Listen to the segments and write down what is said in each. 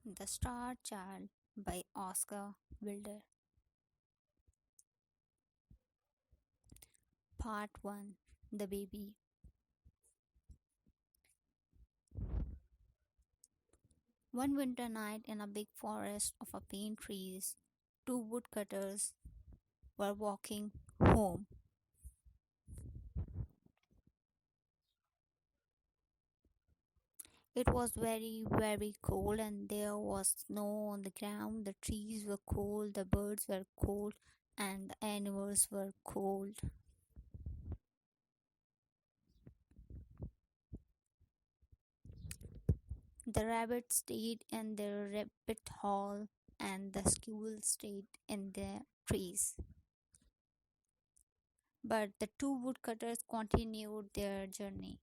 The Star Child by Oscar Wilde. Part 1. The Baby. One winter night in a big forest of a pine trees, two woodcutters were walking home. It was very, very cold, and there was snow on the ground. The trees were cold, the birds were cold, and the animals were cold. The rabbits stayed in their rabbit hole, and the squirrels stayed in their trees. But the two woodcutters continued their journey.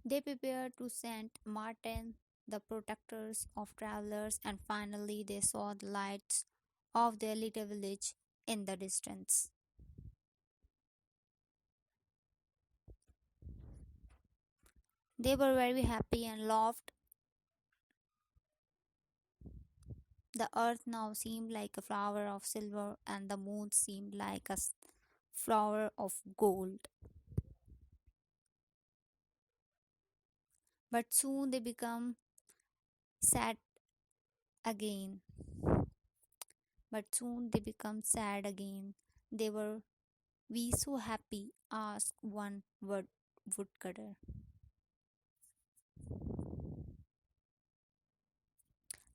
They prepared to St. Martin, the protectors of travelers, and finally they saw the lights of their little village in the distance. They were very happy and laughed. The earth now seemed like a flower of silver, and the moon seemed like a flower of gold. But soon they become sad again. But soon they become sad again. They were we so happy? Asked one woodcutter.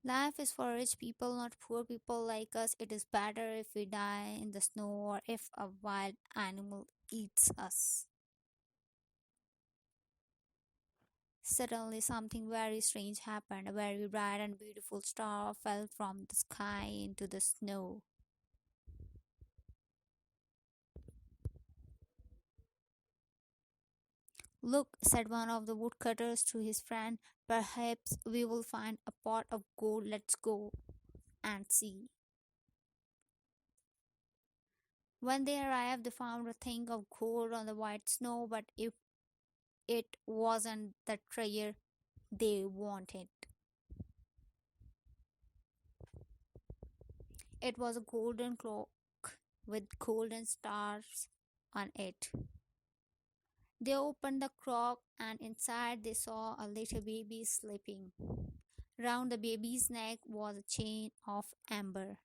Life is for rich people, not poor people like us. It is better if we die in the snow or if a wild animal eats us. Suddenly, something very strange happened. A very bright and beautiful star fell from the sky into the snow. Look, said one of the woodcutters to his friend, perhaps we will find a pot of gold. Let's go and see. When they arrived, they found a thing of gold on the white snow, but if it wasn't the treasure they wanted, it was a golden clock with golden stars on it. They opened the clock, and inside they saw a little baby sleeping. Round the baby's neck was a chain of amber.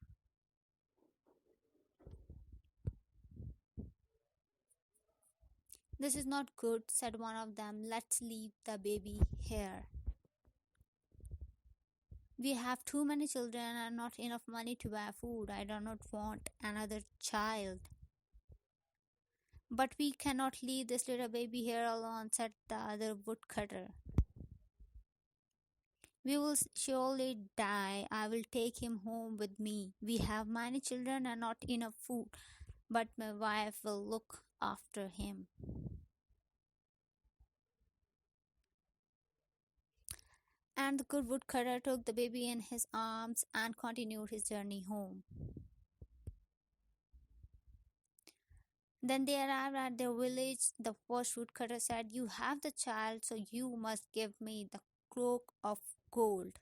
This is not good, said one of them. Let's leave the baby here. We have too many children and not enough money to buy food. I do not want another child. But we cannot leave this little baby here alone, said the other woodcutter. We will surely die. I will take him home with me. We have many children and not enough food, but my wife will look after him. And the good woodcutter took the baby in his arms and continued his journey home. Then they arrived at their village. The first woodcutter said, you have the child, so you must give me the cloak of gold.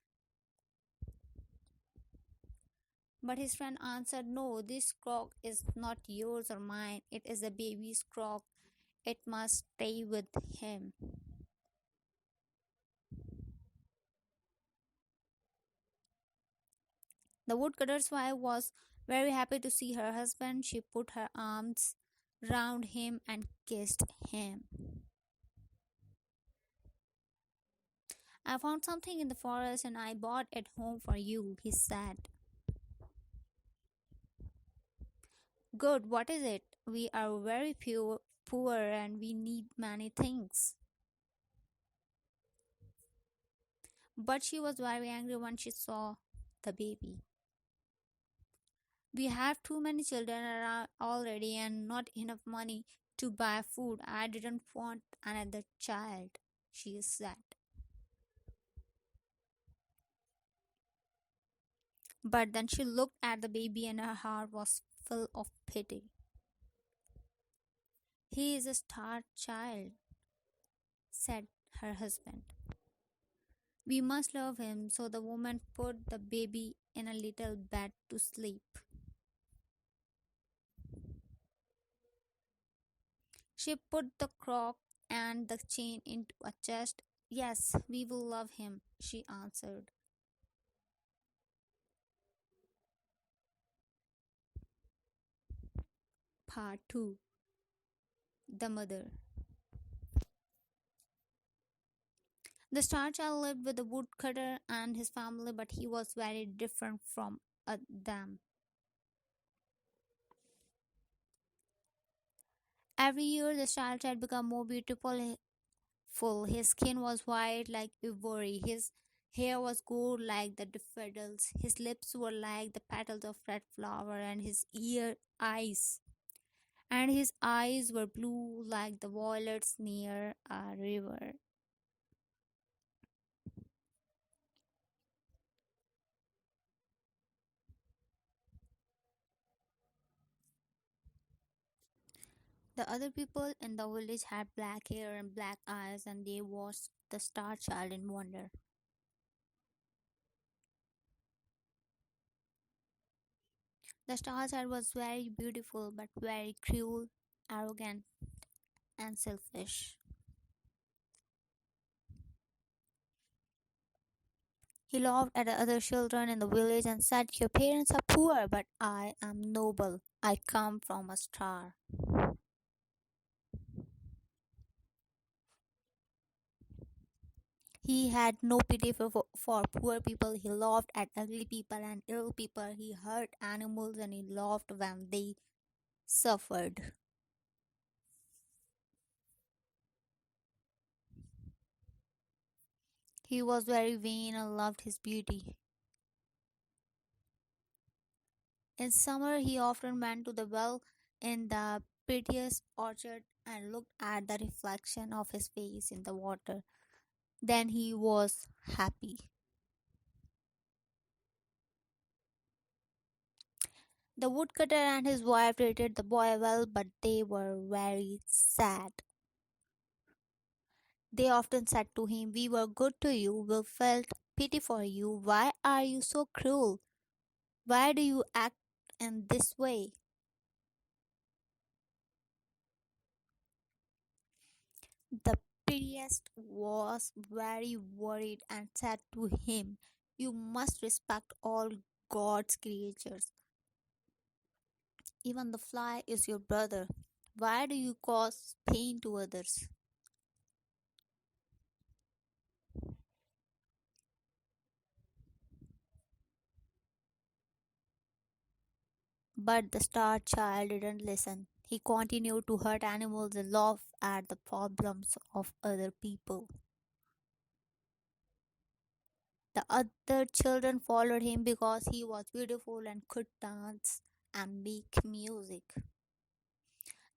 But his friend answered, no, this cloak is not yours or mine. It is the baby's cloak. It must stay with him. The woodcutter's wife was very happy to see her husband. She put her arms round him and kissed him. I found something in the forest and I brought it home for you, he said. Good, what is it? We are very poor and we need many things. But she was very angry when she saw the baby. We have too many children around already and not enough money to buy food. I didn't want another child, she said. But then she looked at the baby and her heart was full of pity. He is a star child, said her husband. We must love him. So the woman put the baby in a little bed to sleep. She put the crock and the chain into a chest. Yes, we will love him, she answered. Part 2. The Mother. The star child lived with the woodcutter and his family, but he was very different from them. Every year, the star child became more beautiful. Full. His skin was white like ivory. His hair was gold like the daffodils. His lips were like the petals of red flower, and his eyes were blue like the violets near a river. The other people in the village had black hair and black eyes, and they watched the star child in wonder. The star child was very beautiful but very cruel, arrogant, and selfish. He laughed at the other children in the village and said, "Your parents are poor, but I am noble. I come from a star." He had no pity for poor people. He laughed at ugly people and ill people. He hurt animals and he laughed when they suffered. He was very vain and loved his beauty. In summer, he often went to the well in the prettiest orchard and looked at the reflection of his face in the water. Then he was happy. The woodcutter and his wife treated the boy well, but they were very sad. They often said to him, "We were good to you, we felt pity for you. Why are you so cruel? Why do you act in this way?" The priest was very worried and said to him, "You must respect all God's creatures. Even the fly is your brother. Why do you cause pain to others?" But the star child didn't listen. He continued to hurt animals and laugh at the problems of other people. The other children followed him because he was beautiful and could dance and make music.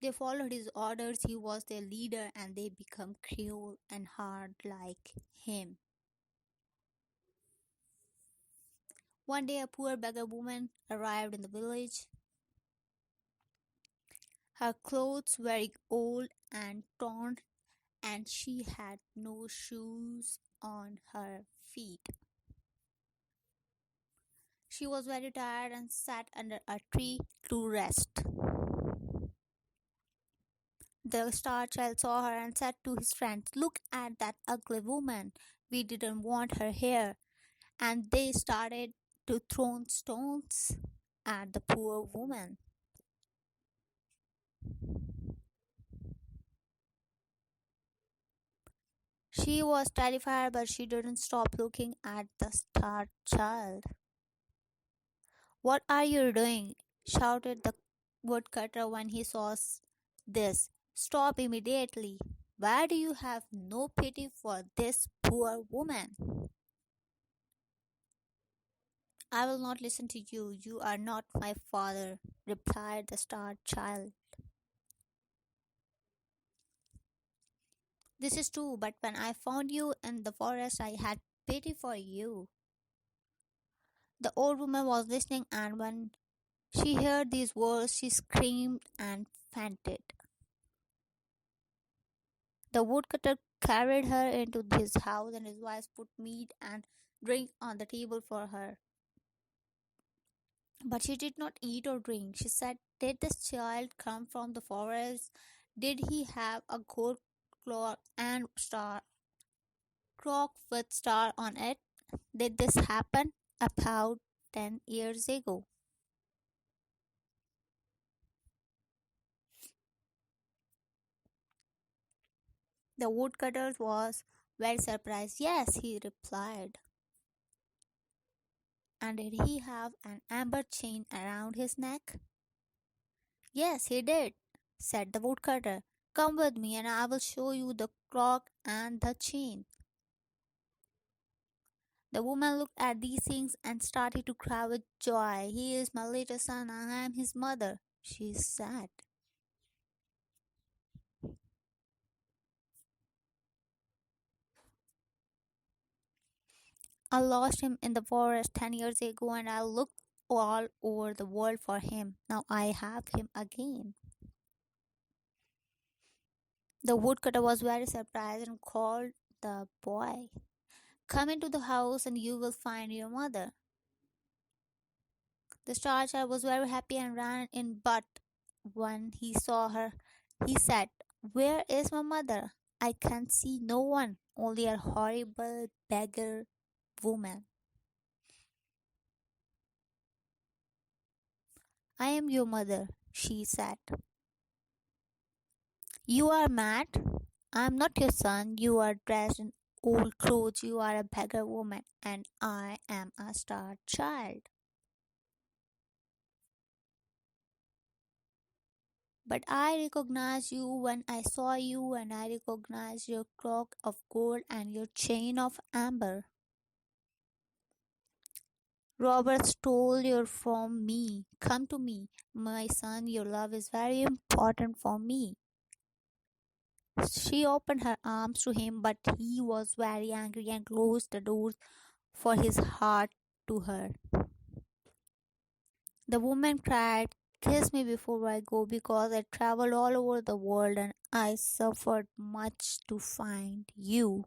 They followed his orders. He was their leader, and they became cruel and hard like him. One day, a poor beggar woman arrived in the village. Her clothes were old and torn, and she had no shoes on her feet. She was very tired and sat under a tree to rest. The star child saw her and said to his friends, "Look at that ugly woman. We didn't want her here." And they started to throw stones at the poor woman. She was terrified, but she didn't stop looking at the star child. "What are you doing?" shouted the woodcutter when he saw this. "Stop immediately. Why do you have no pity for this poor woman?" "I will not listen to you. You are not my father," replied the star child. "This is true, but when I found you in the forest, I had pity for you." The old woman was listening, and when she heard these words, she screamed and fainted. The woodcutter carried her into his house, and his wife put meat and drink on the table for her. But she did not eat or drink. She said, "Did this child come from the forest? Did he have a gold cloak and star crock with star on it? Did this happen about 10 years ago?" The woodcutter was very surprised. "Yes," he replied. "And did he have an amber chain around his neck?" "Yes, he did," said the woodcutter. "Come with me and I will show you the clock and the chain." The woman looked at these things and started to cry with joy. "He is my little son and I am his mother," she said. "I lost him in the forest 10 years ago and I looked all over the world for him. Now I have him again." The woodcutter was very surprised and called the boy. "Come into the house and you will find your mother." The star child was very happy and ran in, but when he saw her, he said, "Where is my mother? I can see no one, only a horrible beggar woman." "I am your mother," she said. "You are mad. I am not your son. You are dressed in old clothes. You are a beggar woman, and I am a star child. But I recognized you when I saw you, and I recognized your cloak of gold and your chain of amber. Robbers stole you from me. Come to me, my son. Your love is very important for me." She opened her arms to him, but he was very angry and closed the doors for his heart to her. The woman cried, "Kiss me before I go, because I traveled all over the world and I suffered much to find you."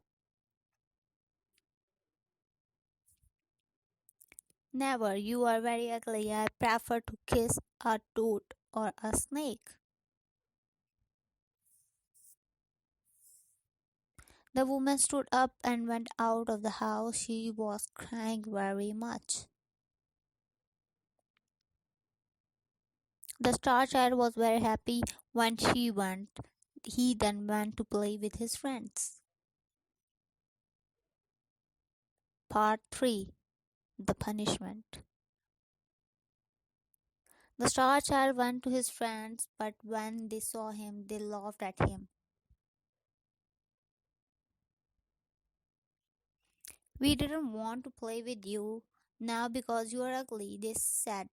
"Never. You are very ugly. I prefer to kiss a toad or a snake." The woman stood up and went out of the house. She was crying very much. The star child was very happy when she went. He then went to play with his friends. Part 3. The Punishment. The star child went to his friends, but when they saw him, they laughed at him. "We didn't want to play with you now because you are ugly," they said.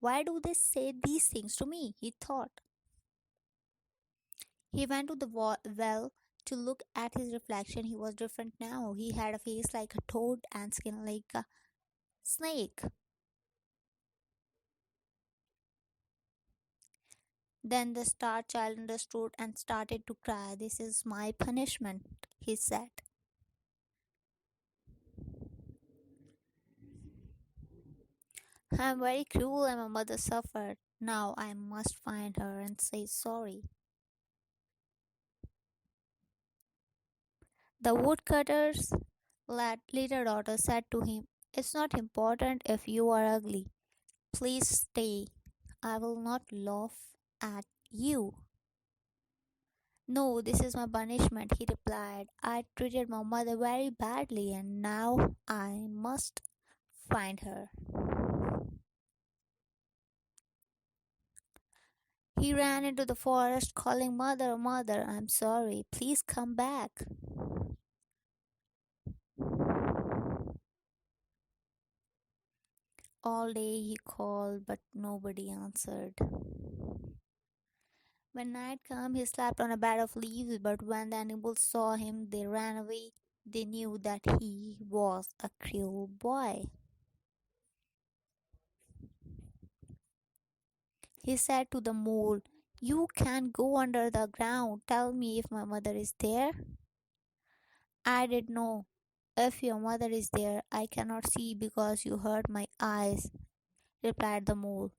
Why do they say these things to me?" he thought. He went to the well to look at his reflection. He was different now. He had a face like a toad and skin like a snake. Then the star child understood and started to cry. "This is my punishment," he said. "I am very cruel and my mother suffered. Now I must find her and say sorry." The woodcutter's little daughter said to him, "It's not important if you are ugly. Please stay. I will not laugh at you." "No, this is my punishment," he replied. "I treated my mother very badly and now I must find her." He ran into the forest calling, "Mother, mother, I'm sorry. Please come back." All day he called, but nobody answered. When night came, he slept on a bed of leaves, but when the animals saw him, they ran away. They knew that he was a cruel boy. He said to the mole, You can go under the ground. Tell me if my mother is there. I did know. If your mother is there, I cannot see because you hurt my eyes, replied the mole.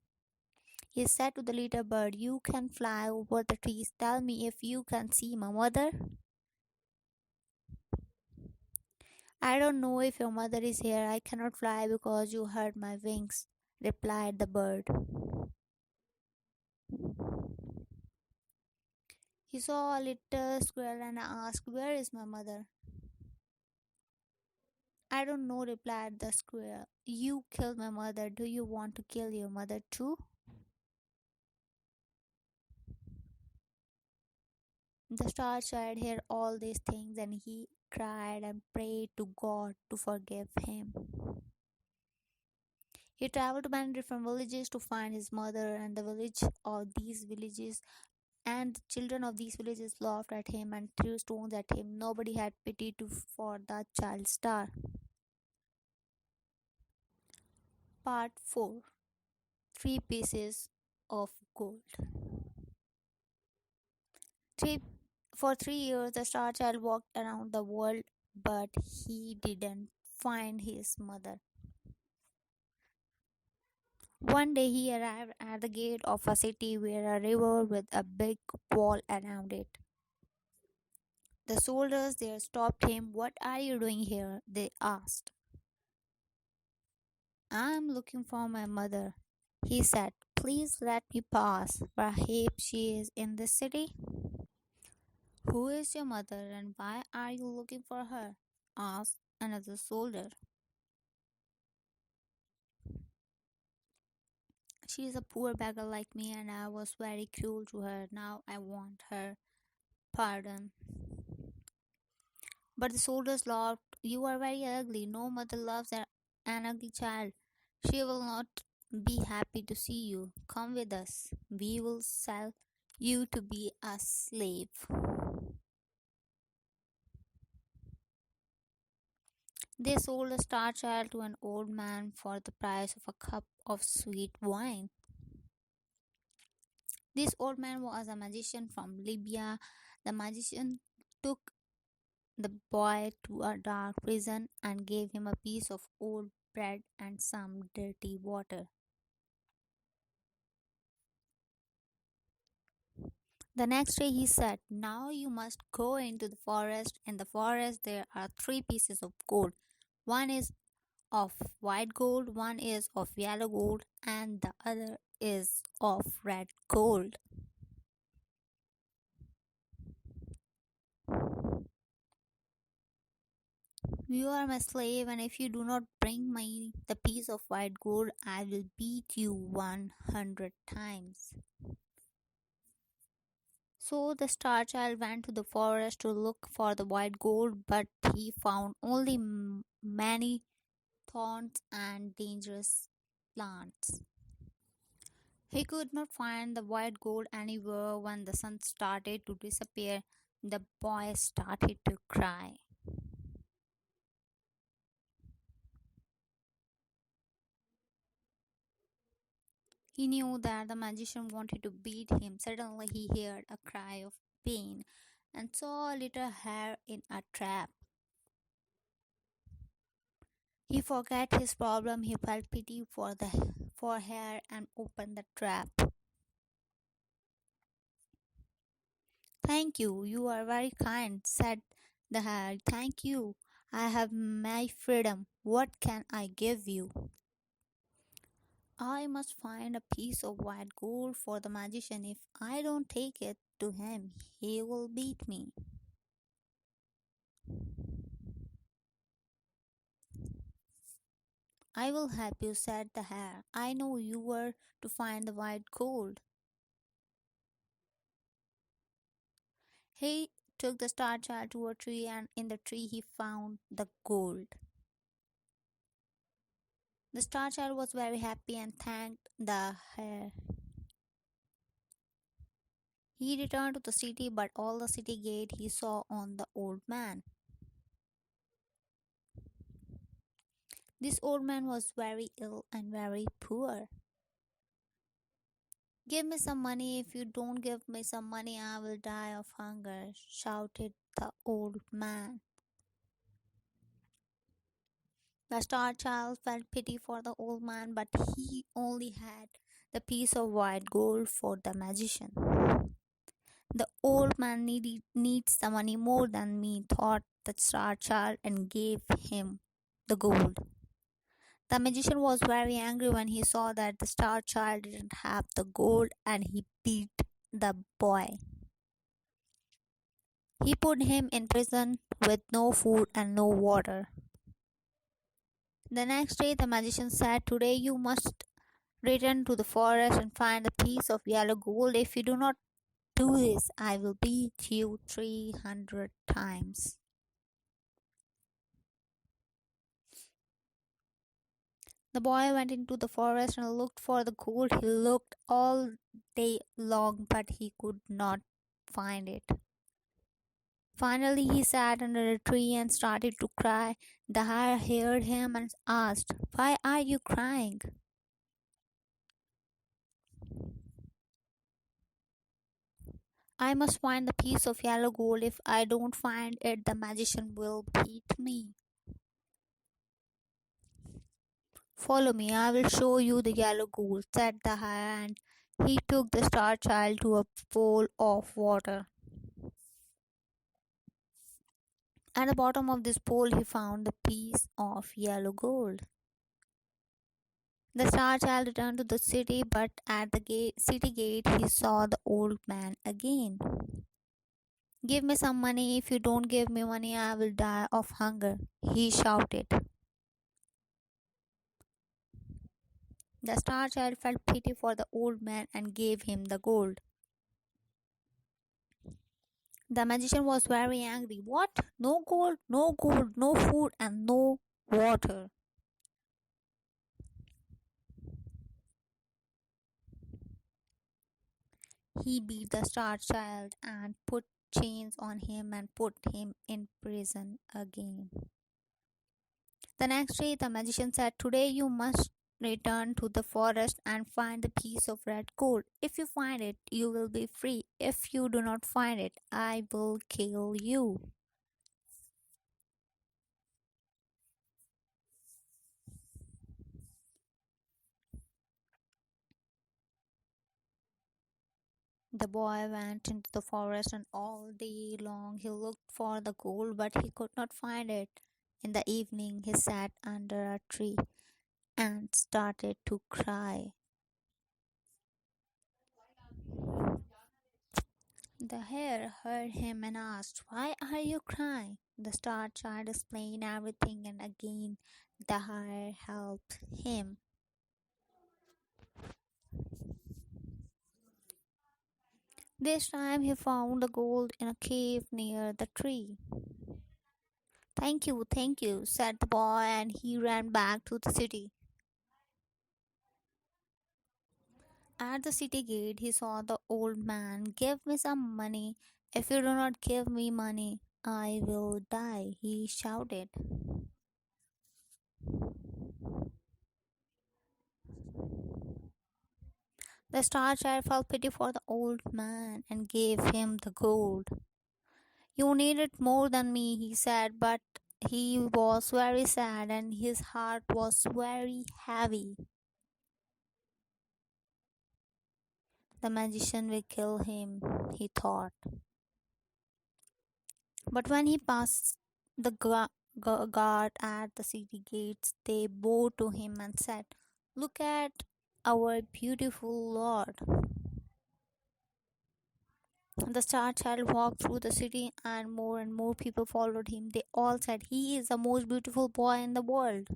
He said to the little bird, you can fly over the trees. Tell me if you can see my mother. I don't know if your mother is here. I cannot fly because you hurt my wings, replied the bird. He saw a little squirrel and asked, where is my mother? I don't know, replied the squirrel. You killed my mother. Do you want to kill your mother too? The star child heard all these things and he cried and prayed to God to forgive him. He traveled to many different villages to find his mother, and these villages and the children of these villages laughed at him and threw stones at him. Nobody had pity for the child star. Part 4. Three Pieces of Gold. Three, for 3 years, the star child walked around the world, but he didn't find his mother. One day he arrived at the gate of a city where a river with a big wall around it. The soldiers there stopped him. What are you doing here? They asked. I'm looking for my mother, he said. Please let me pass. Perhaps she is in the city. Who is your mother and why are you looking for her? Asked another soldier. She is a poor beggar like me and I was very cruel to her. Now I want her pardon. But the soldiers laughed. You are very ugly. No mother loves an ugly child. She will not be happy to see you. Come with us. We will sell you to be a slave. They sold a star child to an old man for the price of a cup of sweet wine. This old man was a magician from Libya. The magician took the boy to a dark prison and gave him a piece of old bread and some dirty water. The next day he said, now you must go into the forest. In the forest there are three pieces of gold. One is of white gold, one is of yellow gold, and the other is of red gold. You are my slave, and if you do not bring me the piece of white gold, I will beat you 100 times. So the star child went to the forest to look for the white gold, but he found only many thorns and dangerous plants. He could not find the white gold anywhere. When the sun started to disappear, the boy started to cry. He knew that the magician wanted to beat him. Suddenly he heard a cry of pain and saw a little hare in a trap. He forgot his problem. He felt pity for hare and opened the trap. Thank you, you are very kind, said the hare. Thank you. I have my freedom. What can I give you? I must find a piece of white gold for the magician. If I don't take it to him, he will beat me. I will help you, said the hare. I know you were to find the white gold. He took the star child to a tree, and in the tree he found the gold. The star child was very happy and thanked the hare. He returned to the city, but all the city gate he saw on the old man. This old man was very ill and very poor. Give me some money. If you don't give me some money, I will die of hunger, shouted the old man. The star child felt pity for the old man, but he only had the piece of white gold for the magician. The old man needs the money more than me, thought the star child, and gave him the gold. The magician was very angry when he saw that the star child didn't have the gold, and he beat the boy. He put him in prison with no food and no water. The next day, the magician said, "Today you must return to the forest and find a piece of yellow gold. If you do not do this, I will beat you 300 times." The boy went into the forest and looked for the gold. He looked all day long, but he could not find it. Finally, he sat under a tree and started to cry. The hare heard him and asked, "Why are you crying?" "I must find the piece of yellow gold. If I don't find it, the magician will beat me." "Follow me, I will show you the yellow gold," said the hare, and he took the star child to a pool of water. At the bottom of this pool, he found the piece of yellow gold. The star child returned to the city, but at the city gate he saw the old man again. "Give me some money. If you don't give me money, I will die of hunger," he shouted. The star child felt pity for the old man and gave him the gold. The magician was very angry. "What? No gold, no gold, no food, and no water." He beat the star child and put chains on him and put him in prison again. The next day, the magician said, "Today you must return to the forest and find the piece of red gold. If you find it, you will be free. If you do not find it, I will kill you." The boy went into the forest, and all day long he looked for the gold, but he could not find it. In the evening, he sat under a tree and started to cry. The hare heard him and asked, "Why are you crying?" The star child explained everything, and again the hare helped him. This time he found the gold in a cave near the tree. Thank you," said the boy, and he ran back to the city. At the city gate, he saw the old man. "Give me some money. If you do not give me money, I will die," he shouted. The star child felt pity for the old man and gave him the gold. "You need it more than me," he said, but he was very sad and his heart was very heavy. The magician will kill him, he thought. But when he passed the guard at the city gates, they bowed to him and said, "Look at our beautiful lord." The star child walked through the city, and more people followed him. They all said, "He is the most beautiful boy in the world."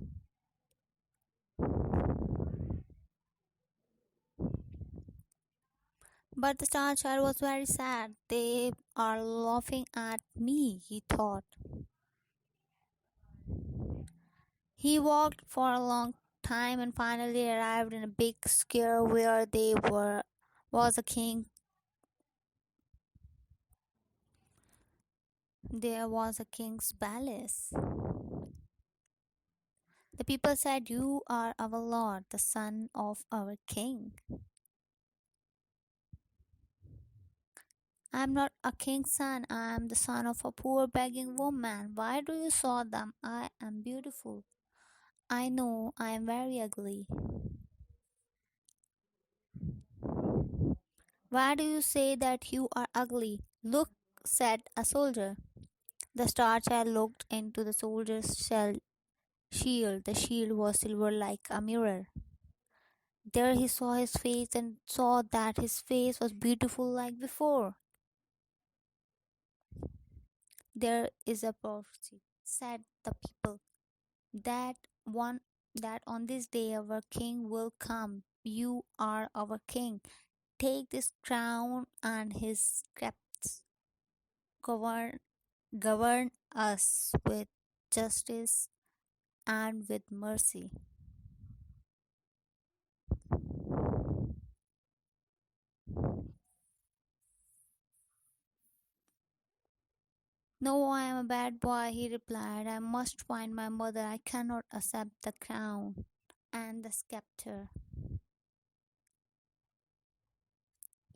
But the star child was very sad. "They are laughing at me," he thought. He walked for a long time and finally arrived in a big square where was a king. There was a king's palace. The people said, "You are our lord, the son of our king." I am not a king's son. I am the son of a poor begging woman. Why do you saw them? I am beautiful. I know I am very ugly. Why do you say that you are ugly? Look, said a soldier. The star child looked into the soldier's shield. The shield was silver like a mirror. There he saw his face and saw that his face was beautiful like before. There is a prophecy, said the people, that one that on this day our king will come. You are our king. Take this crown and his scepter. Govern govern us with justice and with mercy. No, I am a bad boy, he replied. I must find my mother. I cannot accept the crown and the scepter.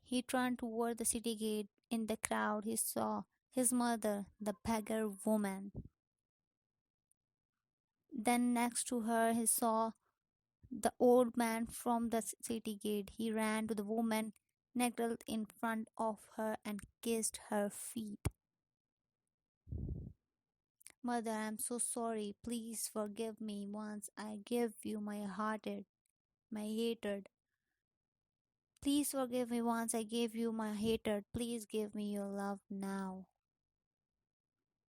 He turned toward the city gate. In the crowd, he saw his mother, the beggar woman. Then, next to her, he saw the old man from the city gate. He ran to the woman, knelt in front of her, and kissed her feet. Mother, I am so sorry. Please forgive me. Once I gave you my hatred. Please forgive me once I gave you my hatred. Please give me your love now.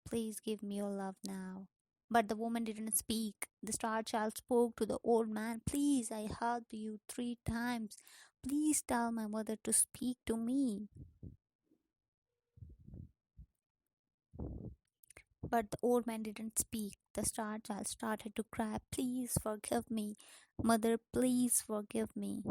Please give me your love now. But the woman didn't speak. The star child spoke to the old man. Please, I hugged you 3 times. Please tell my mother to speak to me. But the old man didn't speak. The star child started to cry. Please forgive me. Mother, please forgive me.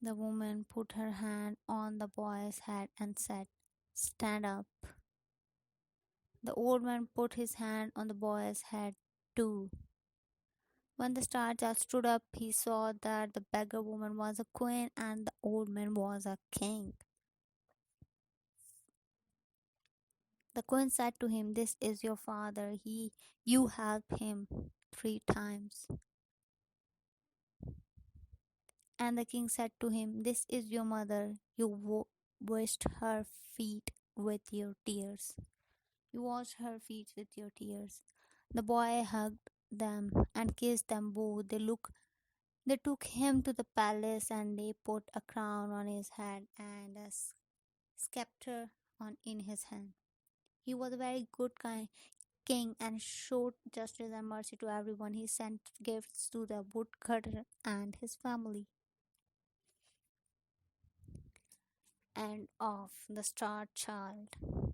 The woman put her hand on the boy's head and said, Stand up. The old man put his hand on the boy's head too. When the star child stood up, he saw that the beggar woman was a queen and the old man was a king. The queen said to him, This is your father. You helped him 3 times. And the king said to him, This is your mother. You washed her feet with your tears. You washed her feet with your tears. The boy hugged them and kissed them both. They took him to the palace and they put a crown on his head and a scepter in his hand. He was a very good king and showed justice and mercy to everyone. He sent gifts to the woodcutter and his family. End of The Star Child.